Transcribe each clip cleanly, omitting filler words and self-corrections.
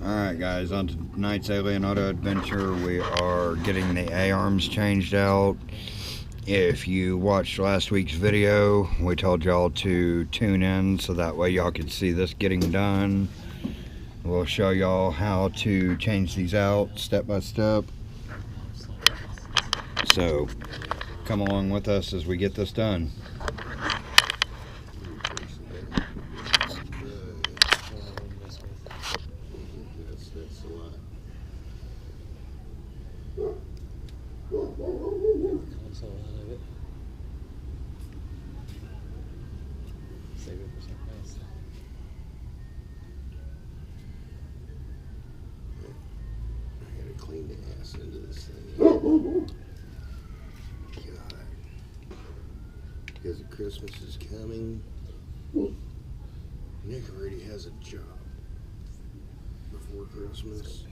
Alright guys, on tonight's Alien Auto Adventure, we are getting the A-arms changed out. If you watched last week's video, we told y'all to tune in so that way y'all could see this getting done. We'll show y'all how to change these out step by step. So, come along with us as we get this done. That's a lot. Console out of it. Save it for something else. I gotta clean the ass into this thing. God. Because Christmas is coming. Nick already has a job before Christmas.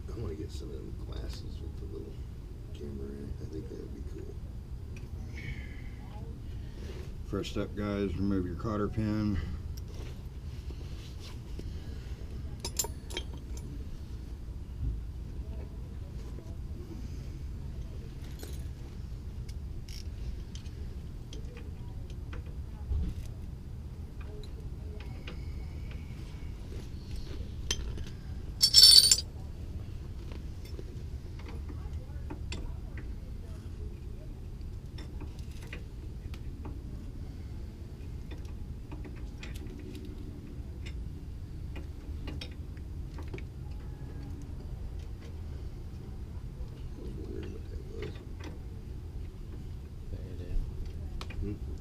I want to get some of them glasses with the little camera in it. I think that would be cool. First step, guys, remove your cotter pin.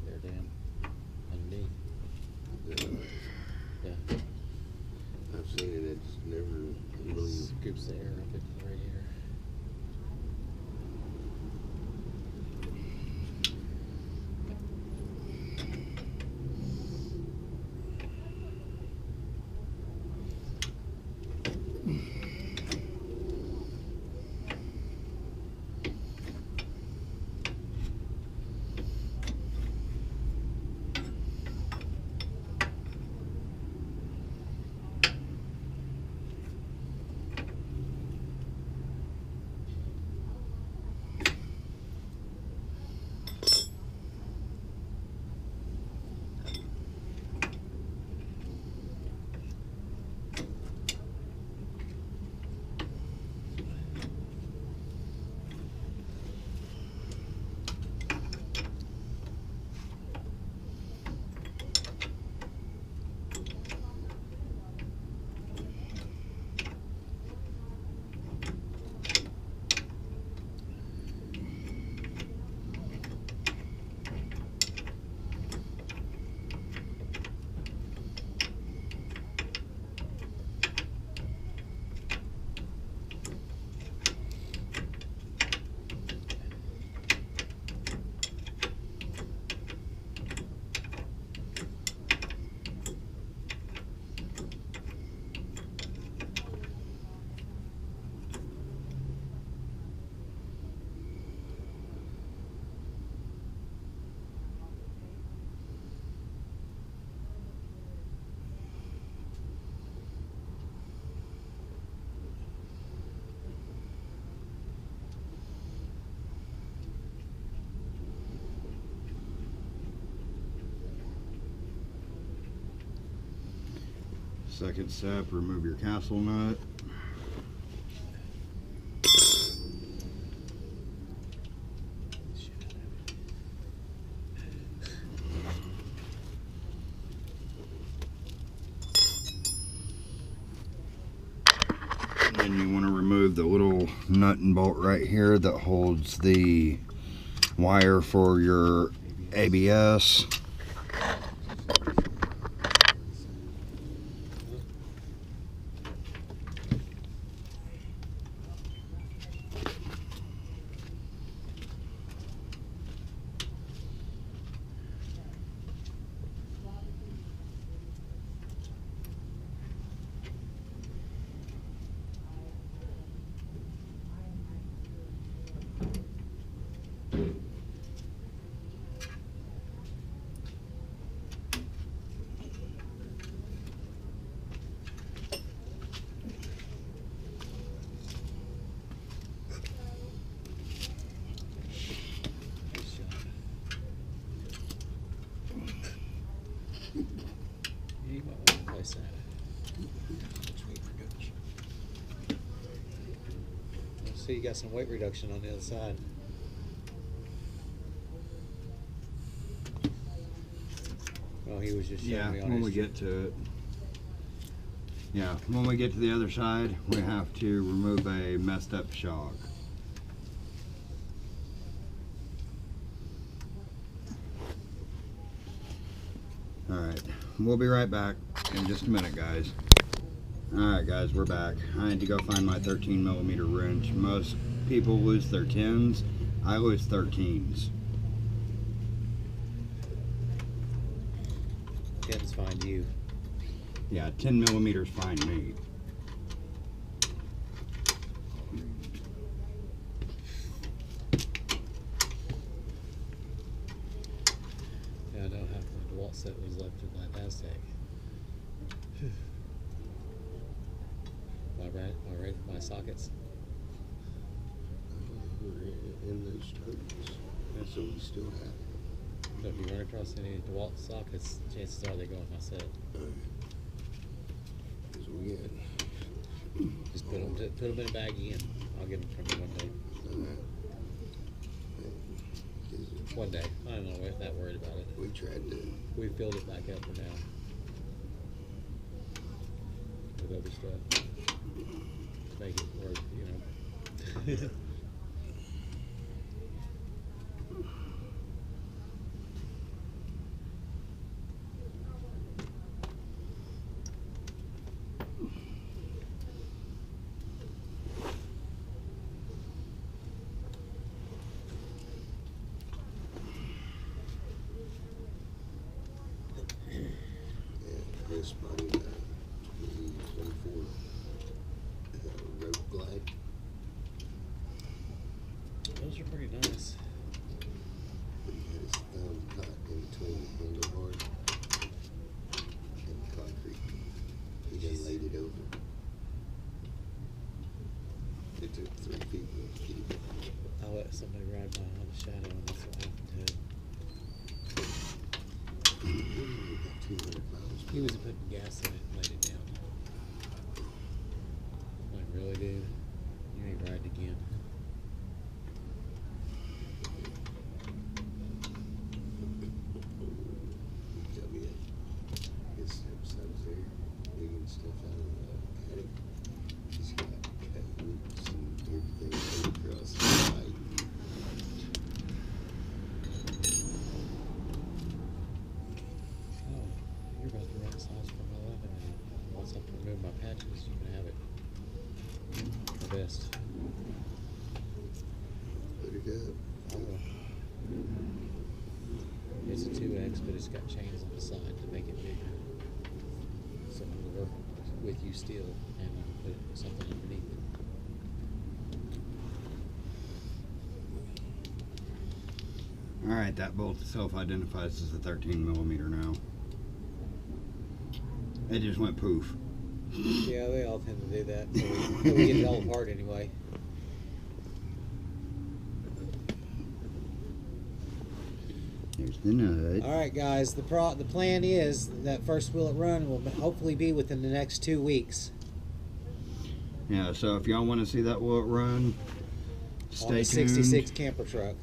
They're down underneath. Yeah. I've seen it. It's never really. Scoops the air up into the radiator. Second step, remove your castle nut. And then you want to remove the little nut and bolt right here that holds the wire for your ABS. So you got some weight reduction on the other side. Well, he was just showing me on when his we get to it. Yeah, when we get to the other side, we have to remove a messed up shock. Alright, we'll be right back in just a minute, guys. Alright guys, we're back. I had to go find my 13mm wrench. Most people lose their 10s. I lose 13s. 10s find you. Yeah, 10mm find me. Yeah, I know half the DeWalt set was left in my Aztec. My sockets. We're in those totes. So we still have them. So if you run across any DeWalt sockets, chances are they go in my set. Because we had. Just put them in a bag again. I'll get them from you one day. One day. I'm not that worried about it. We tried to. We filled it back up for now. With other stuff. To make it work, you know. Chris bought him a 2024 road glide. Those are pretty nice. But he had his thumb caught in between the handlebar and the concrete. He just laid it over. It took 3 people to keep it. I let somebody ride by on the shadow, and that's what happened to it. About 200 miles. He was putting gas in it and laid it down. I'm like, really, dude? You ain't riding again. Tell me his stepson's there, digging stuff out of the attic. He's got cut roots and everything across the site. Oh, you're about the right size for my 11. And once I remove my patches, you can have it. The best. Put it up. I will. It's a 2X, but it's got chains on the side to make it bigger. So it'll work with you still, and you can put something underneath it. Alright, that bolt self-identifies as a 13mm now. It just went poof. Yeah, they all tend to do that. So we get it all apart anyway. There's the nut. All right, guys. The plan is that first Will It Run will hopefully be within the next 2 weeks. Yeah, so if y'all want to see that will it run, stay On the tuned. 66 camper truck.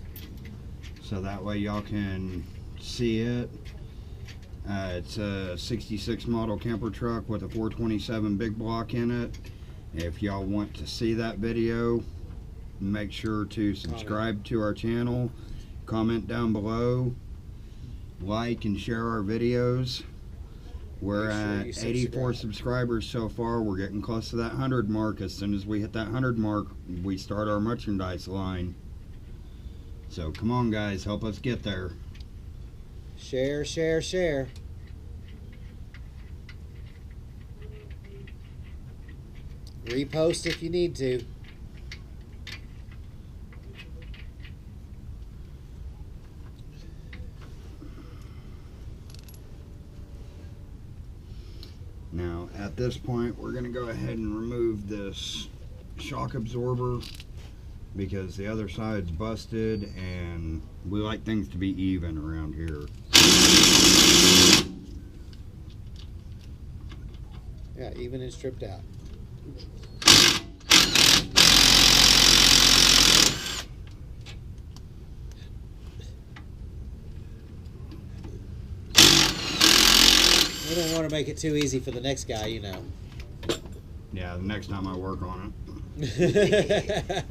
So that way y'all can see it. It's a 66 model camper truck with a 427 big block in it. If y'all want to see that video, make sure to subscribe to our channel, comment down below, like and share our videos. We're Make sure at you 84 subscribe. subscribers so far. We're getting close to that 100 mark. As soon as we hit that 100 mark, we start our merchandise line. So come on guys, help us get there. Share, share, share. Repost if you need to. Now at this point we're going to go ahead and remove this shock absorber because the other side's busted and we like things to be even around here. Yeah, even and stripped out. We don't want to make it too easy for the next guy, you know. Yeah, the next time I work on The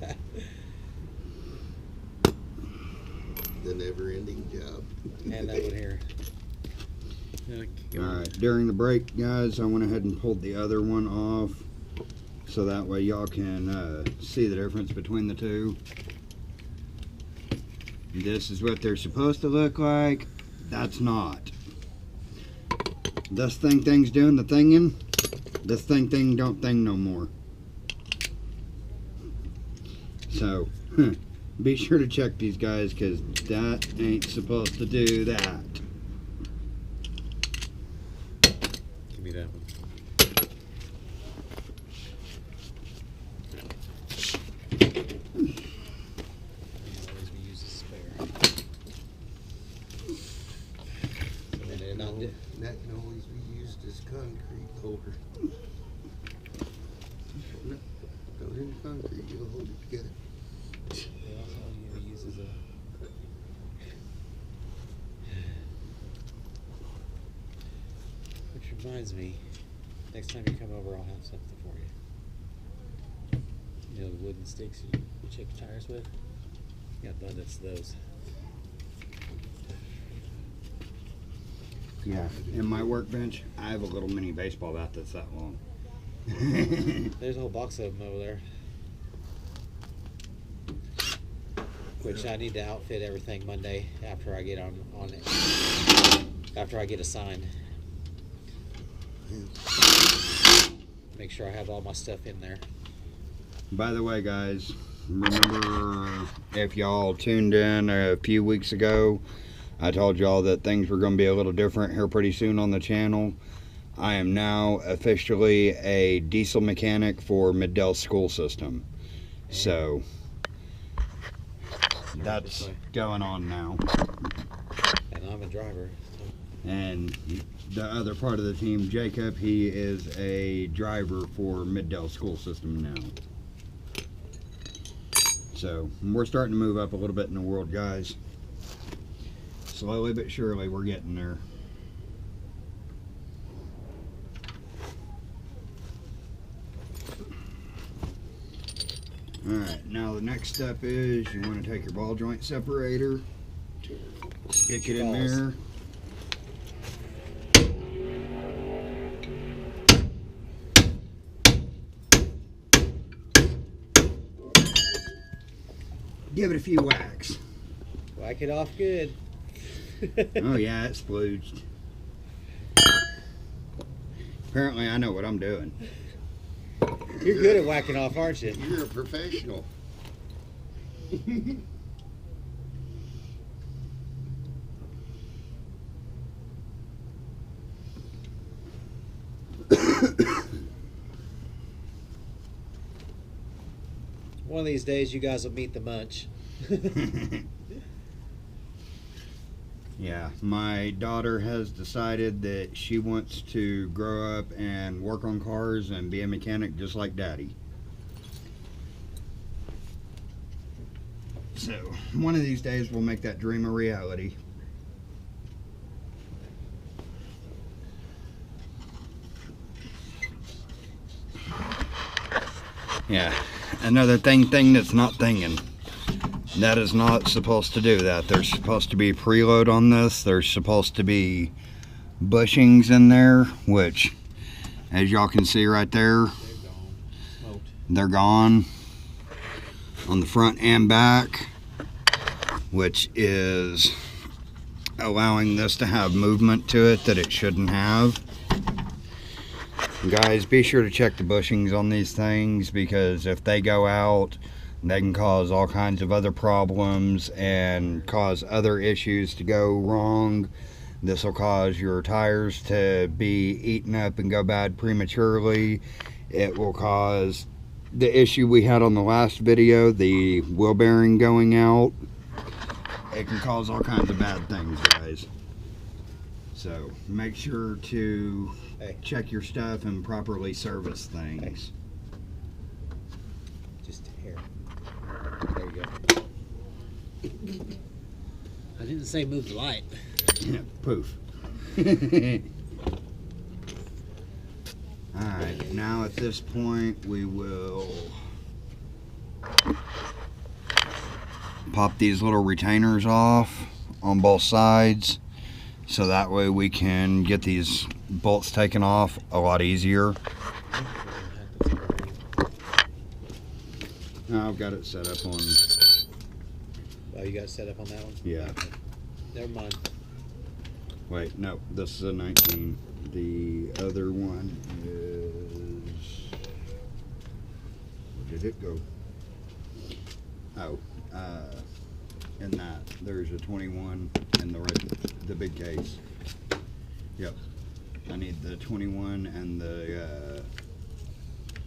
never-ending job. And that one here. it. Alright, during the break, guys, I went ahead and pulled the other one off. So that way y'all can see the difference between the two. This is what they're supposed to look like. That's not. This thing's doing the thinging. This thing don't thing no more. So, be sure to check these guys, because that ain't supposed to do that. Give me that one. Always be used as spare. So then they're not di- That can always be used as concrete holder. No, go in concrete, you'll hold it together. They also use as a. Which reminds me, next time you come over, I'll have something for you. You know the wooden sticks you check your tires with? Got abundance of those. Yeah, in my workbench, I have a little mini baseball bat that's that long. There's a whole box of them over there. Which I need to outfit everything Monday after I get on it. After I get assigned. Make sure I have all my stuff in there. By the way, guys, remember if y'all tuned in a few weeks ago, I told y'all that things were going to be a little different here pretty soon on the channel. I am now officially a diesel mechanic for Middell School System. So, that's going on now. And I'm a driver. And the other part of the team, Jacob, he is a driver for Middell School System now. So, we're starting to move up a little bit in the world, guys. Slowly but surely, we're getting there. Alright, now the next step is you want to take your ball joint separator, stick it in there. Give it a few whacks. Whack it off good. Oh yeah, it splooged. Apparently I know what I'm doing. You're good at whacking off, aren't you? You're a professional. One of these days you guys will meet the munch. Yeah, my daughter has decided that she wants to grow up and work on cars and be a mechanic just like Daddy. So, one of these days we'll make that dream a reality. Yeah, another thing that's not thinging. That is not supposed to do that. There's supposed to be preload on this. There's supposed to be bushings in there, which, as y'all can see right there, they're gone on the front and back, which is allowing this to have movement to it that it shouldn't have. Guys, be sure to check the bushings on these things, because if they go out, they can cause all kinds of other problems and cause other issues to go wrong. This will cause your tires to be eaten up and go bad prematurely. It will cause the issue we had on the last video, the wheel bearing going out. It can cause all kinds of bad things, guys. So make sure to check your stuff and properly service things. Just hair. There you go. I didn't say move the light. Yeah, poof. Now at this point we will pop these little retainers off on both sides, so that way we can get these bolts taken off a lot easier. Now I've got it set up on. Oh, you got it set up on that one? Yeah. Never mind. Wait, no, this is a 19. The other one is. Where did it go? Oh, in that there's a 21 in the big case. Yep. I need the 21 and the.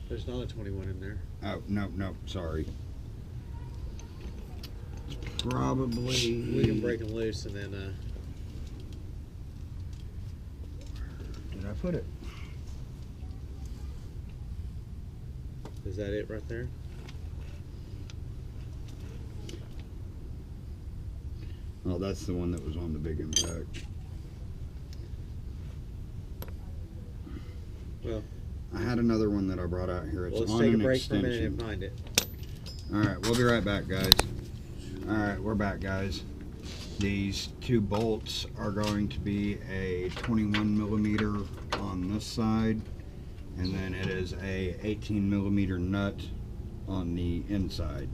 There's not a 21 in there. Oh no, sorry. Probably. We can break them loose and then. Where did I put it? Is that it right there? Oh, that's the one that was on the big impact. Well, I had another one that I brought out here. It's well, let's on take a an break for a minute extension. and find it. Alright, we'll be right back, guys. Alright, we're back, guys. These two bolts are going to be a 21 millimeter on this side, and then it is a 18 millimeter nut on the inside.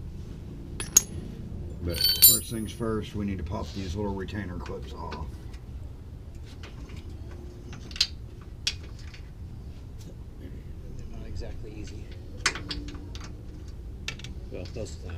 But first things first, we need to pop these little retainer clips off. They're not exactly easy. Well, most of the time.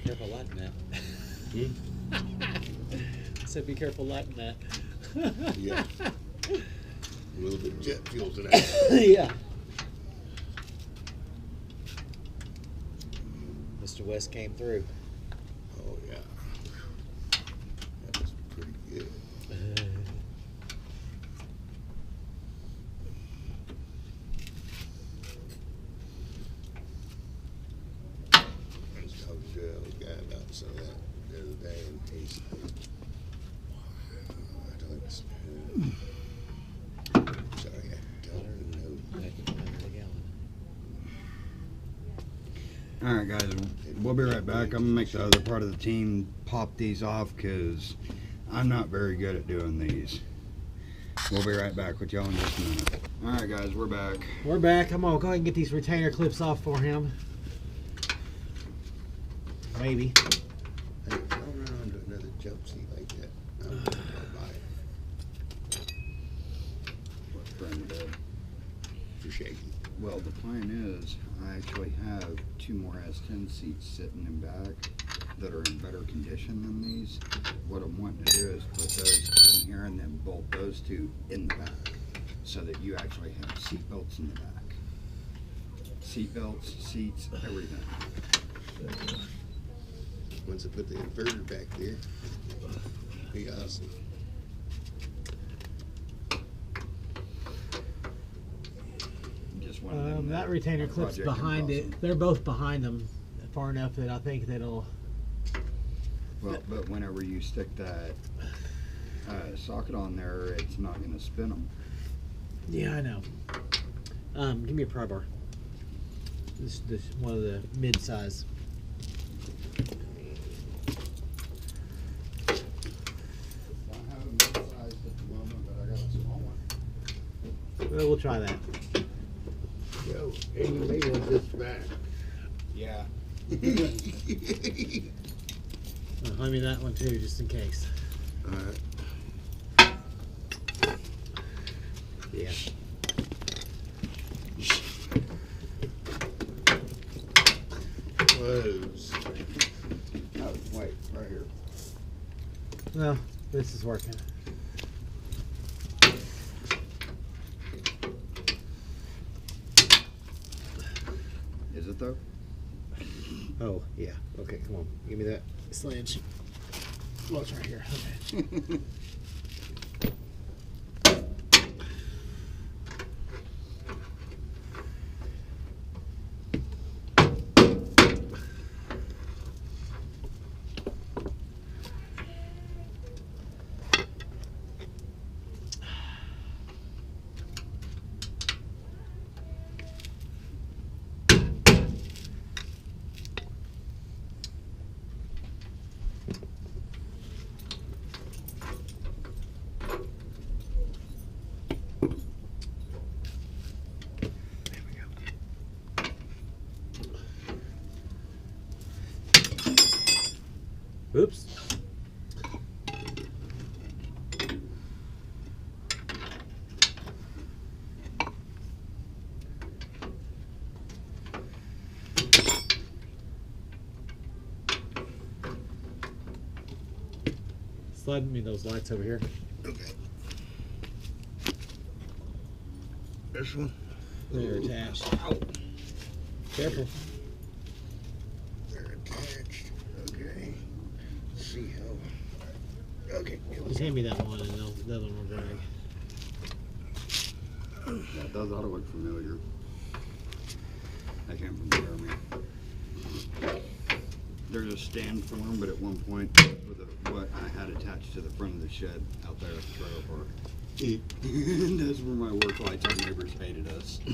Careful lighting that. I said be careful lighting that. Yeah. A little bit of jet fuel today. Yeah. Mr. West came through. Oh yeah. That was pretty good. I was talking to a guy about some of that the other day, and he's I don't sorry, I don't know. Alright guys, we'll be right back. I'm going to make the other part of the team pop these off because I'm not very good at doing these. We'll be right back with y'all in just a minute. Alright guys, we're back. We're back. I'm gonna go ahead and get these retainer clips off for him. Maybe. Hey, if I run onto another jump seat like that, I'll buy it. What friend did? For shaky. Well, the plan is I actually have two more S10 seats sitting in back that are in better condition than these. What I'm wanting to do is put those in here and then bolt those two in the back so that you actually have seat belts in the back. Seat belts, seats, everything. Once I put the inverter back there, be awesome. Just one of them That retainer clip's Project behind Impossible. it. They're both behind them far enough that I think that'll. Well, but whenever you stick that socket on there, it's not going to spin them. Yeah, I know. Give me a pry bar. This one of the mid-size. I have a mid-sized at the moment, but I got a small one. Well, we'll try that. Yo, and you may want this back. Yeah. Let me that one too, just in case. Alright. Yeah. Close. Oh, wait, right here. Well, this is working. Is it though? Oh, yeah. Okay, come on. Give me that sledge. Well, it's right here. Okay. Oops. Slide me those lights over here. Okay. This one? They're attached. Ow. Careful. They're attached. Okay. Let's see how. Okay. Just hand me that one and the other one will drag. That does ought to look familiar. I can't remember. There's a stand for them, but at one point, with what I had attached to the front of the shed out there at the trailer park. And those were my work lights. Our neighbors hated us. Do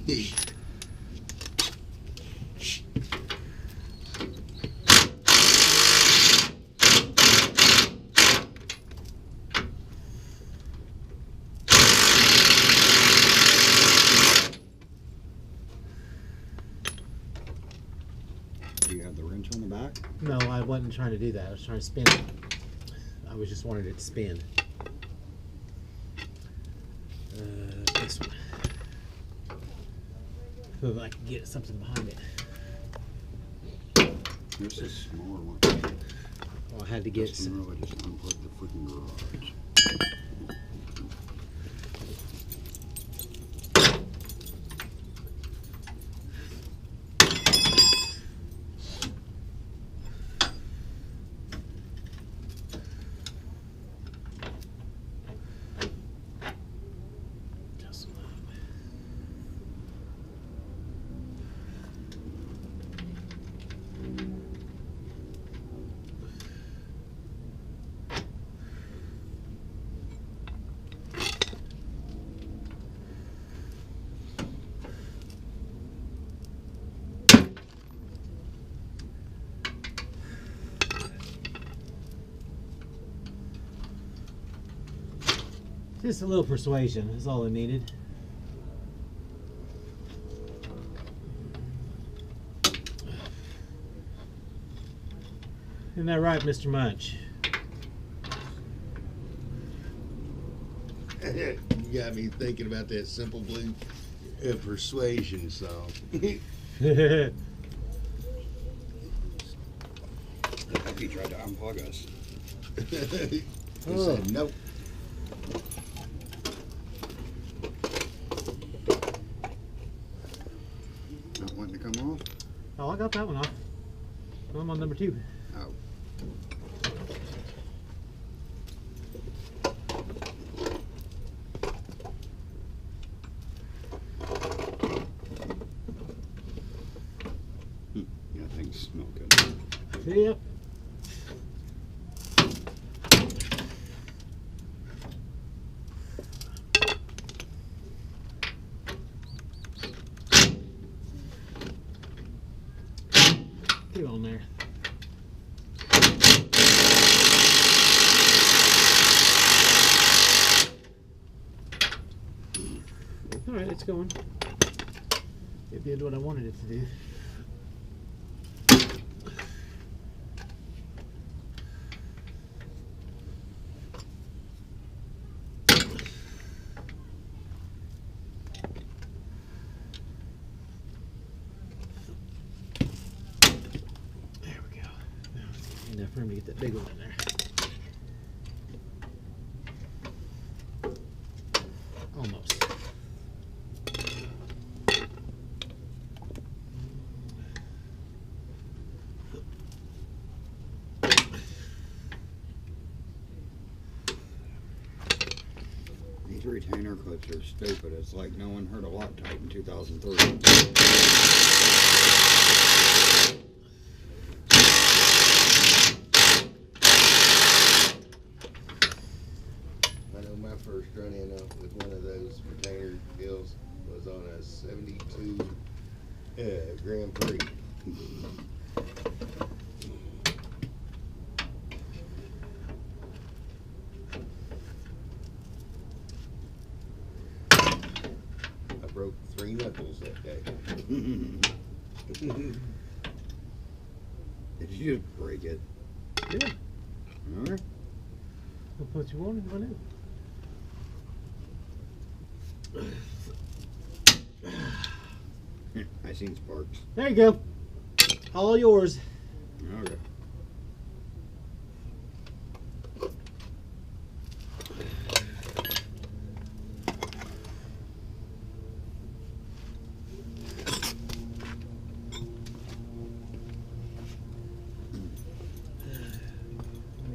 you have the wrench on the back? No, I wasn't trying to do that. I was trying to spin it. I was just wanted it to spin. This one. So if I can get something behind it. This is a smaller one. Well, I had to get Just really just unplug the freaking garage. Just a little persuasion is all I needed. Isn't that right, Mr. Munch? You got me thinking about that Simple Blue Persuasion song. He tried to unplug us. He Oh. said nope. Not wanting to come off? Oh, I got that one off. I'm on number 2. Oh. Yeah, things smell good. Yep. Get on there. All right, it's going. It did what I wanted it to do. There we go. Now it's getting enough room to get that big one in there. Almost. retainer clips are stupid. It's like no one heard of Loctite in 2003. I know my first run-in with one of those retainer deals was on a 72 Grand Prix. I broke 3 knuckles that day. Did you just break it? Yeah. Alright. I'll put you on and run in. I seen sparks. There you go. All yours. Okay.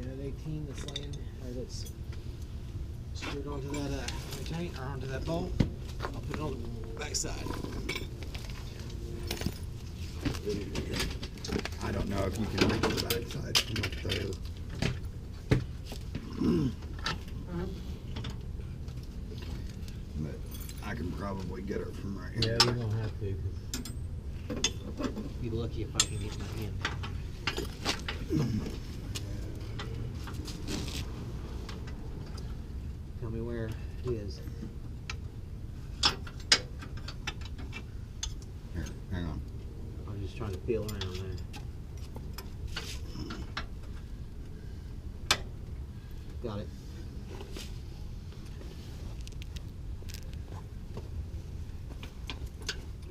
That 18 that's laying, or that's screwed onto that retain, or onto that bolt. I'll put it on the back side. I don't know if you can reach the backside from up there. But I can probably get it from right Yeah, here. you don't have to, because be lucky if I can get my hand. Tell me where it is. Here, hang on. I'm just trying to feel around there. Got it.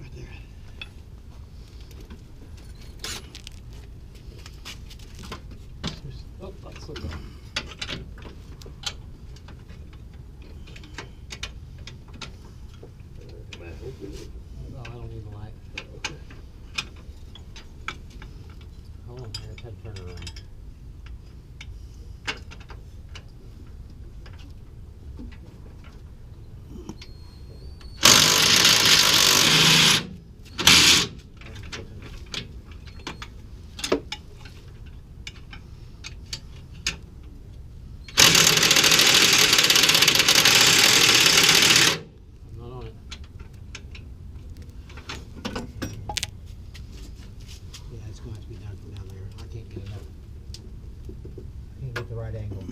Right there. Oh, that's so good. Oh, I don't need the light. Hold on, I just had to turn it around. I'm not on it. Yeah, it's going to have to be done from down there. I can't get it up. I can't get the right angle.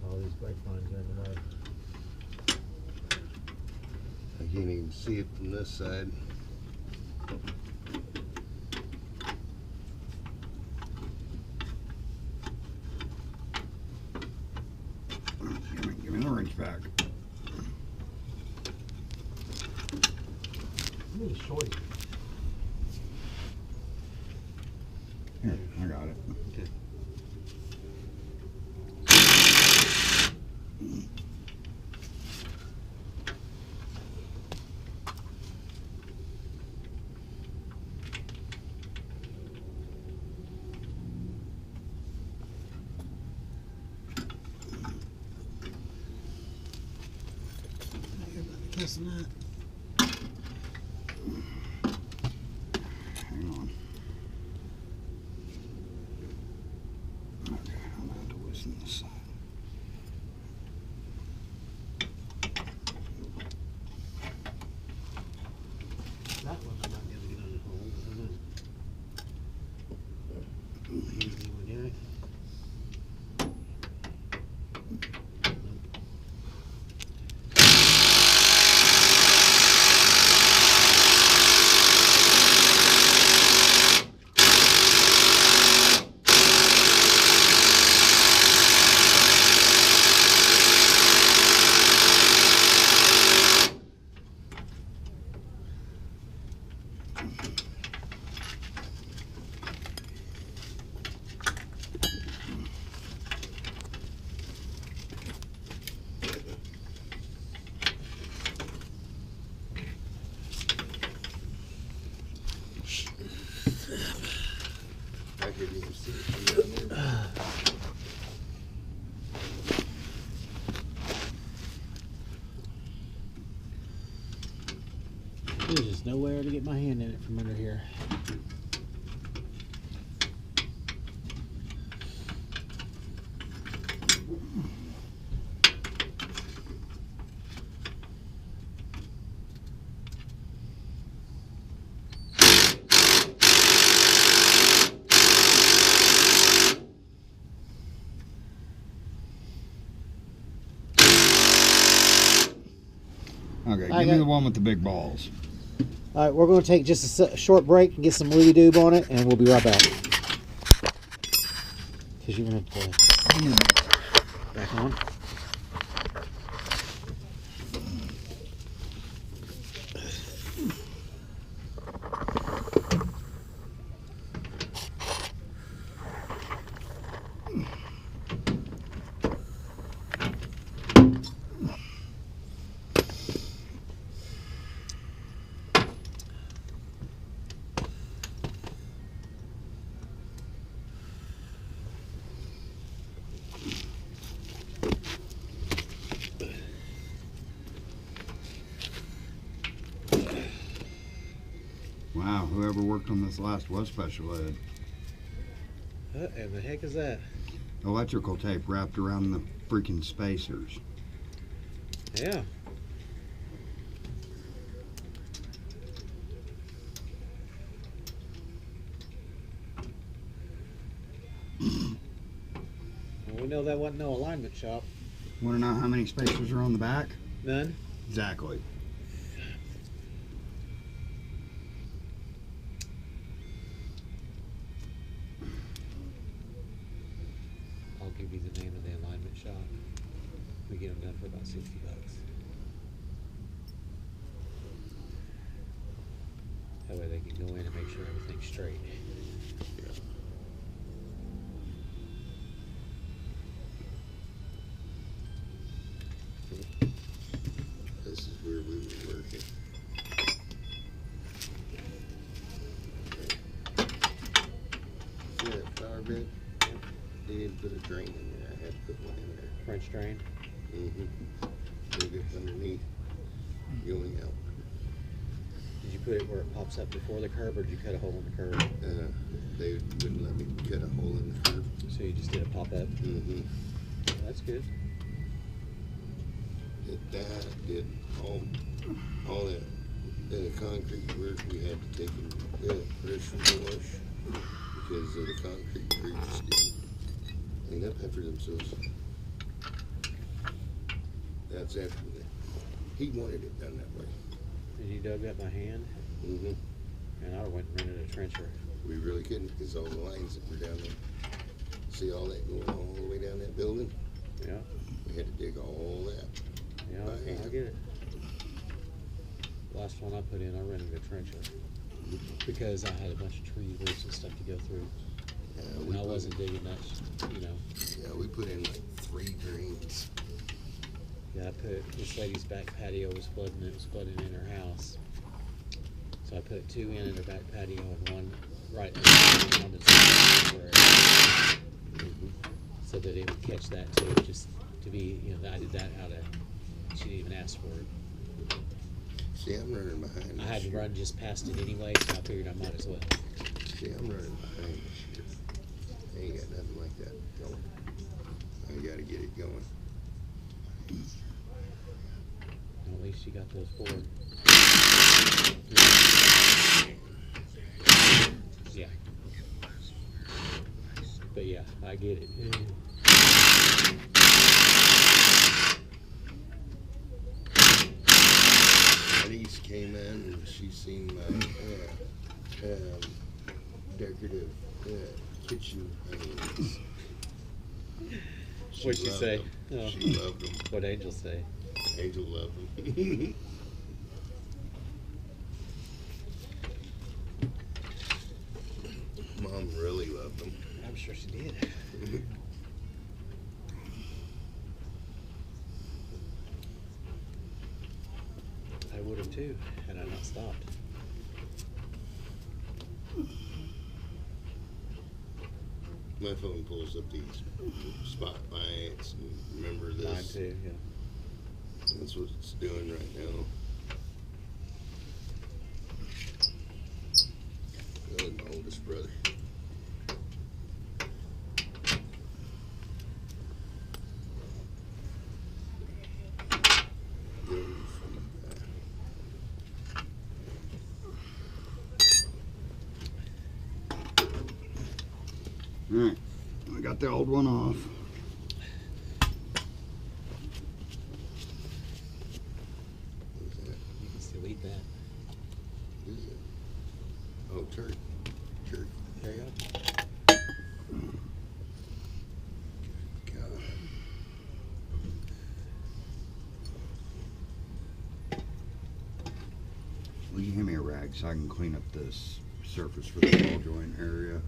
All these brake lines are in the way. I can't even see it from this side. Give me the wrench back. Give me a shorty. Here, I got it. Okay. Guessing that. Hang on. Okay, I'm gonna have to loosen this side. That one I might be able to get on the hole. Easy one, yeah. There's just nowhere to get my hand in it from under here. Okay, give me the one with the big balls. All right, we're going to take just a short break and get some Looty Doob on it, and we'll be right back. Because you're going to have to back on. Wow, whoever worked on this last was special ed. What in the heck is that? Electrical tape wrapped around the freaking spacers. Yeah. Well, we know that wasn't no alignment shop. Want to know how many spacers are on the back? None? Exactly. I'll give you the name of the alignment shop. We get them done for about $60. That way they can go in and make sure everything's straight. This is where we were working. See that flower bed? They didn't put a drain in there. I had to put one in there. French drain. Move it underneath, going out. Did you put it where it pops up before the curb, or did you cut a hole in the curb? They wouldn't let me cut a hole in the curb. So you just did a pop up? That's good. Did that, did all that concrete work. We had to take and pressure wash because the concrete crews didn't clean up after themselves. That's after that. He wanted it done that way. And you dug up my hand? And I went and rented a trencher. We really couldn't because all the lines that were down there. See all that going all the way down that building? Yeah. We had to dig all that. Yeah, I get it. Last one I put in, I rented a trencher because I had a bunch of tree roots and stuff to go through. And I wasn't digging much, you know. Yeah, we put in like 3 drains. Yeah, I put this lady's back patio was flooding. It was flooding in her house, so I put 2 in her back patio and 1 right on the top, so that it would catch that too. Just to be, you know, I did that out of. She didn't even ask for it. See, I'm running behind. I had to run just past it anyway, so I figured I might as well. See, I'm running behind this year. I ain't got nothing like that going. I gotta get it going. Well, at least you got those 4. Yeah. But yeah, I get it. Denise came in and she seen my decorative kitchen hangings. What'd she say? Them. Oh. She loved them. What'd Angel say? Angel loved them. Mom really loved them. I'm sure she did. I would have too, had I not stopped. My phone pulls up these spotlights and remember this. Mine too, yeah. That's what it's doing right now. Thanks, brother. Alright, I got the old one off. What is that? You can still eat that. What is it? Oh, turkey. Turkey. There you go. God. Will you hand me a rag so I can clean up this surface for the ball joint area?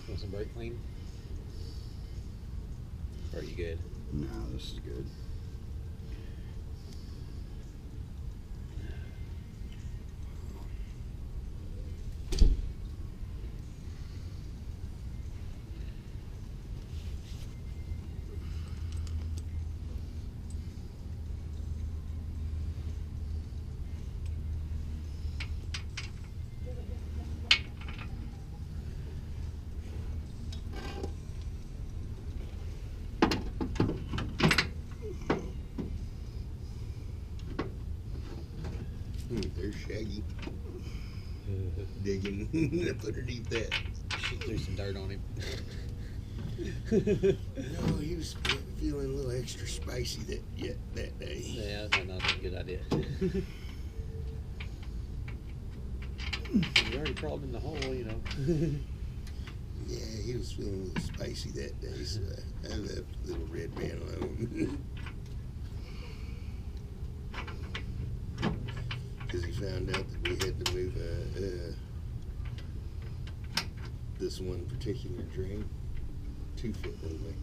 Want some brake clean? Or are you good? No, this is good. There's Shaggy digging up underneath that. She threw some dirt on him. No, he was feeling a little extra spicy that day. Yeah, that's not a good idea. You already crawled in the hole, you know. Yeah, he was feeling a little spicy that day, so I left the little red man alone. Because he found out that we had to move this one particular drain 2 foot away.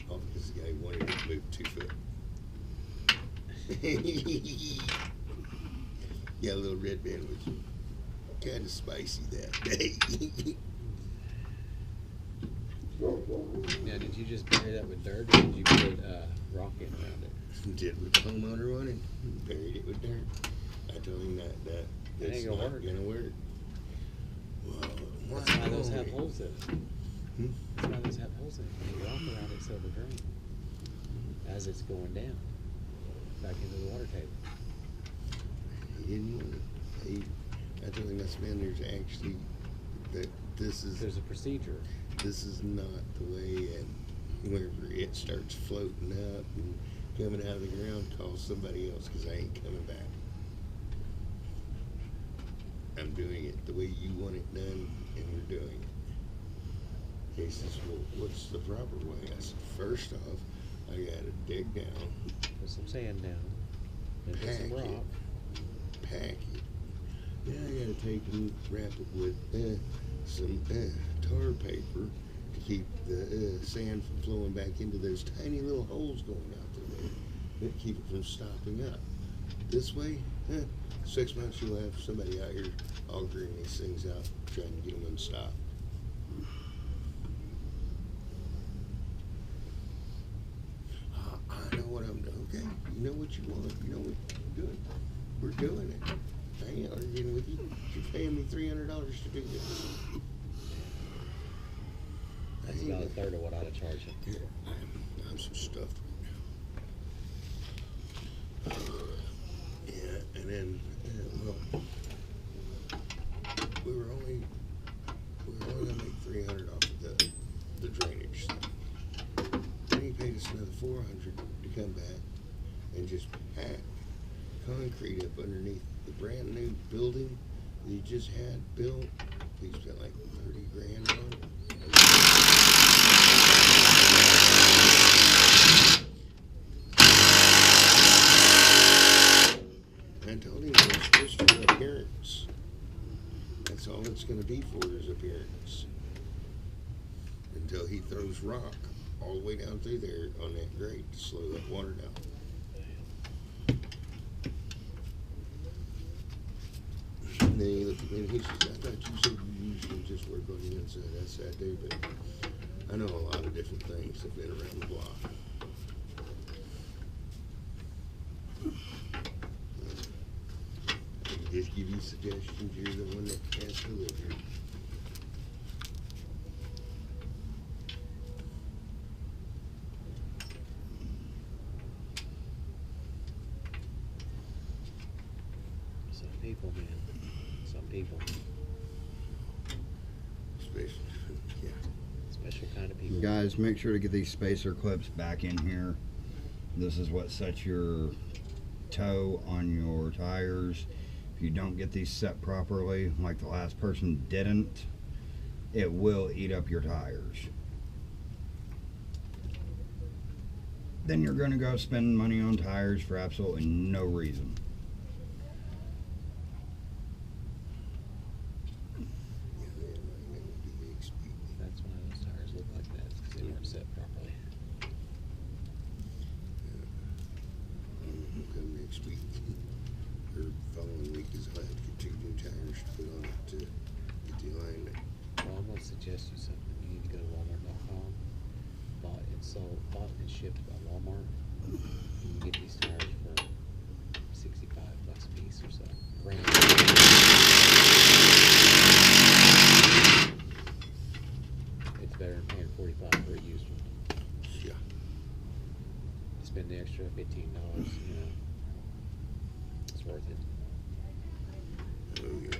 All because the guy wanted it to move 2 foot. Yeah, little red man was kind of spicy that day. Now, did you just bury that with dirt, or did you put rock in around it? Did what the homeowner wanted, buried it with dirt. I told him that That it's ain't gonna not work. gonna work. Well, That's why those have holes in it. Hmm? That's why those have holes in it. When you rock around it, so the drain, as it's going down, back into the water table. He didn't want it. I told him, that's man, there's actually that There's a procedure. this is not the way, and whenever it starts floating up and coming out of the ground, call somebody else, because I ain't coming back. I'm doing it the way you want it done, and we're doing it. He says, well, what's the proper way? I said, first off, I gotta dig down, Put some sand down, then put some Pack it. rock. pack it. Then I gotta take and wrap it with some tar paper to keep the sand from flowing back into those tiny little holes going out there that keep it from stopping up. This way, 6 months you'll have somebody out here augering these things out, trying to get them unstopped. I know what I'm doing. Okay, you know what you want. You know what you're doing. We're doing it. I ain't arguing with you. You're paying me $300 to do this. That's about a third of what I'd have charged him. Yeah, I'm so stuffed right now. Yeah, and then, well, we were only gonna make 300 off of the drainage thing. Then he paid us another 400 to come back and just pack concrete up underneath the brand new building that he just had built. He spent like 30 grand on it. I told him it was just for appearance. That's all it's going to be for, is appearance. Until he throws rock all the way down through there on that grate to slow that water down. And then he looked at me and he says, I thought you said you usually just work on the inside. I said, I do, but I know a lot of different things. I've been around the block. just give you suggestions. You're the one that has to live here. Some people, man. Some people. Especially, yeah. Special kind of people. Guys, make sure to get these spacer clips back in here. This is what sets your toe on your tires. If you don't get these set properly, like the last person didn't, it will eat up your tires. Then you're going to go spend money on tires for absolutely no reason. That's why those tires look like that, because they weren't set properly. Come next week or following week is I'll have to get 2 new tires to put on it to get the alignment. Well, I'm going to suggest you something. You need to go to Walmart.com, bought and shipped by Walmart. You can get these tires for $65 a piece or so. Brand new. It's better than paying $45 for a used one. Yeah. Spend the extra $15, you know. It's worth it. Oh yeah.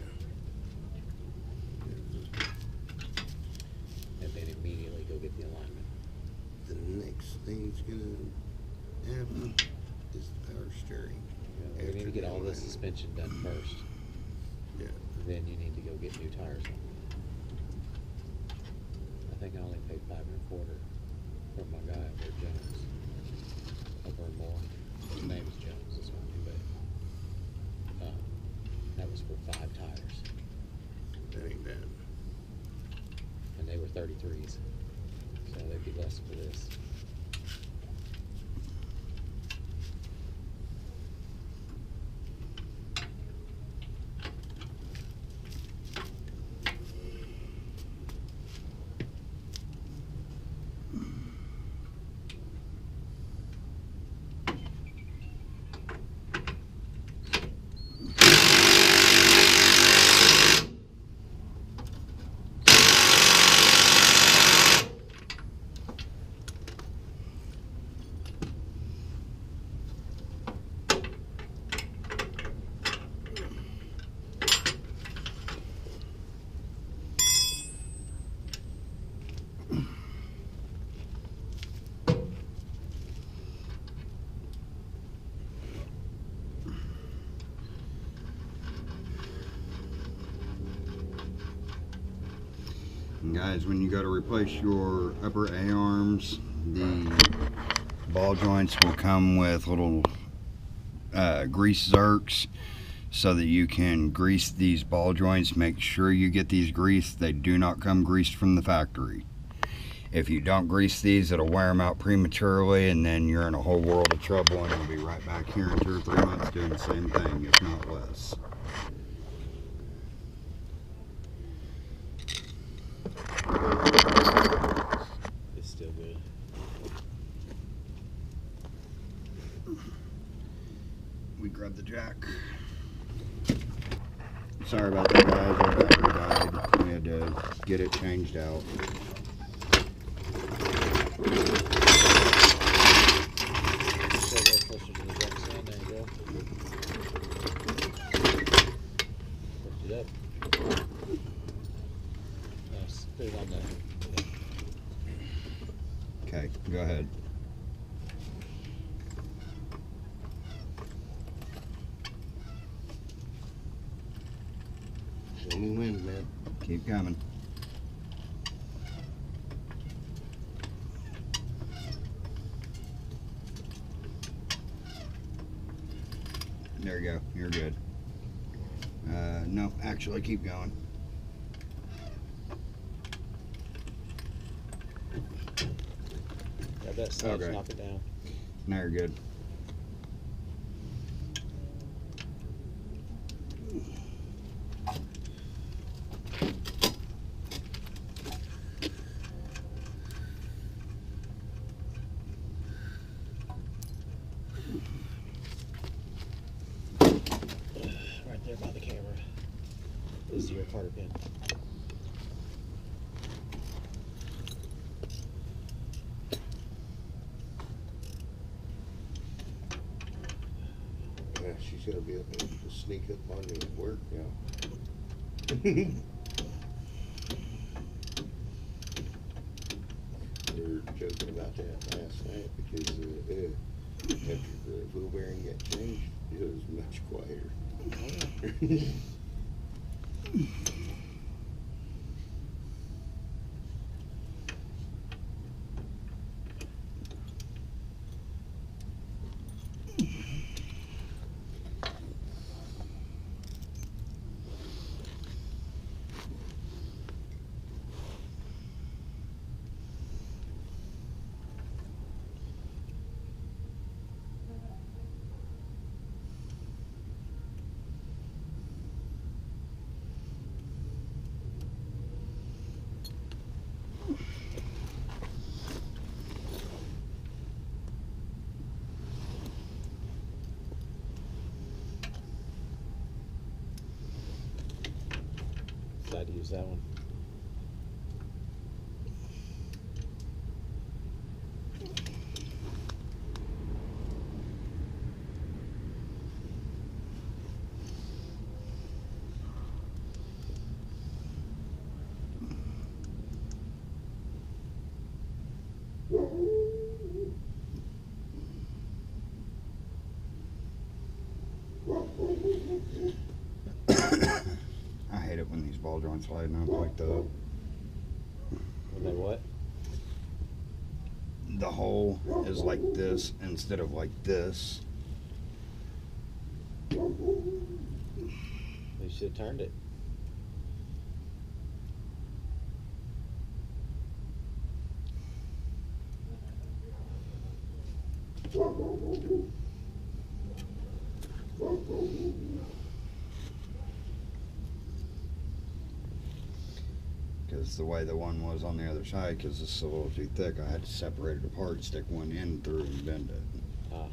And then immediately go get the alignment. The next thing's gonna happen is the power steering. You need to get all the suspension done first. Yeah. Then you need to go get new tires on. I think I only paid $5 1/4 from my guy over at Jones. Over in Moore. His name is Jones, this one, but that was for 5 tires. That ain't bad. And they were 33s. So they'd be less for this. And guys, when you go to replace your upper A-arms, the ball joints will come with little grease zerks so that you can grease these ball joints. Make sure you get these greased. They do not come greased from the factory. If you don't grease these, it'll wear them out prematurely, and then you're in a whole world of trouble, and you'll be right back here in 2 or 3 months doing the same thing, if not less. It's still good. We grabbed the jack. Sorry about that, guys. Our battery died. We had to get it changed out. So go closer to the jack stand. There you go. Lift it up. Nice. Put it on there. Okay, go ahead. Show me wind, man. Keep coming. There you go. You're good. No, actually, keep going. Grab that sledge, Okay. knock it down. Now you're good. Right there by the camera. is your quarter pin. Yeah, she's gonna be able to sneak up on me at work now. We were joking about that last night because after the wheel bearing got changed, it was much quieter. Glad to use that one. I hate it when these ball joints sliding up like that. When they what? The hole is like this instead of like this. They should have turned it. Because the way the one was on the other side, because it's a little too thick, I had to separate it apart, stick one end through and bend it. Ah.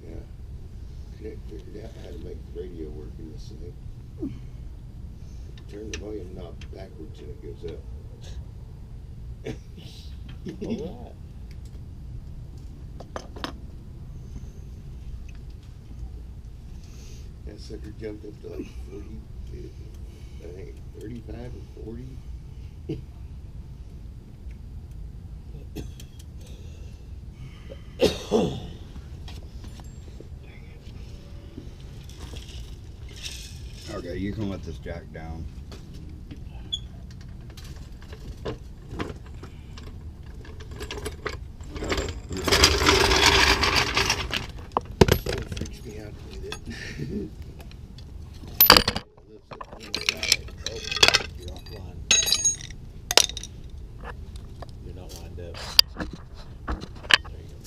Yeah. Nick figured out how to make the radio work in this thing. Turn the volume knob backwards and it goes up. All right. That sucker jumped up to like 40, I think 35 or 40. Okay, you can let this jack down. It freaks me out with it. Oh, you're offline. You're not lined up. There you go.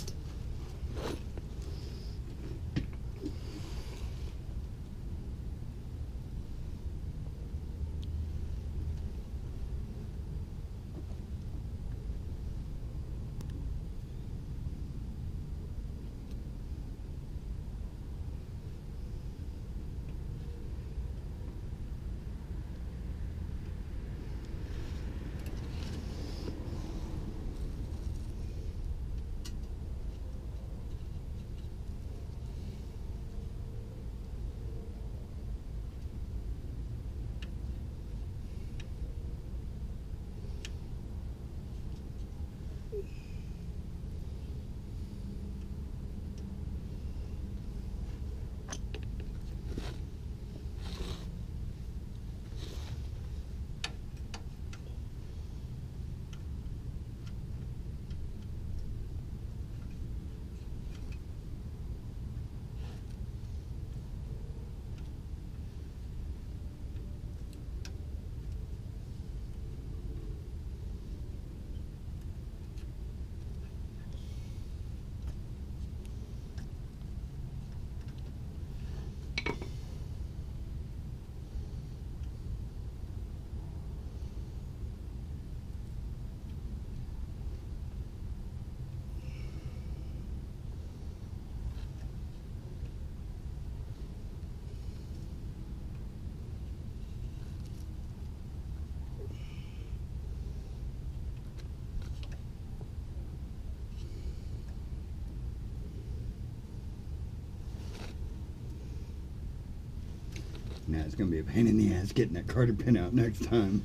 Nah, it's gonna be a pain in the ass getting that Carter pin out next time.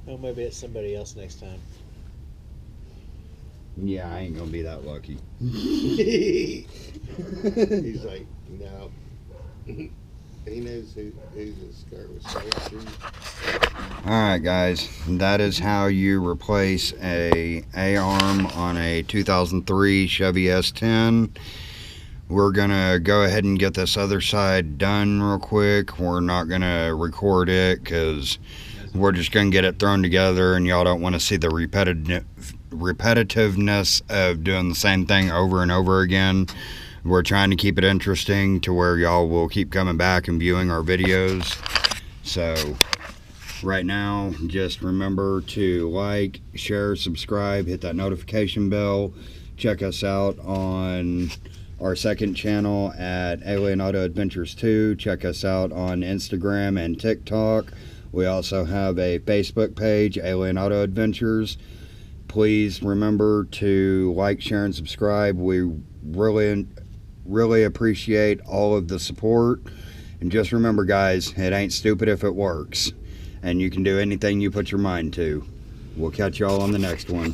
Oh, maybe it's somebody else next time. Yeah, I ain't gonna be that lucky. He's like, no. He knows who's a scar with surgery. Alright guys, that is how you replace a A-arm on a 2003 Chevy S10. We're gonna go ahead and get this other side done real quick. We're not gonna record it because we're just gonna get it thrown together, and y'all don't want to see the repetitiveness of doing the same thing over and over again. We're trying to keep it interesting to where y'all will keep coming back and viewing our videos. So right now, just remember to like, share, subscribe, hit that notification bell. Check us out on our second channel at Alien Auto Adventures 2. Check us out on Instagram and TikTok. We also have a Facebook page, Alien Auto Adventures. Please remember to like, share, and subscribe. We really appreciate all of the support. And just remember, guys, it ain't stupid if it works. And you can do anything you put your mind to. We'll catch y'all on the next one.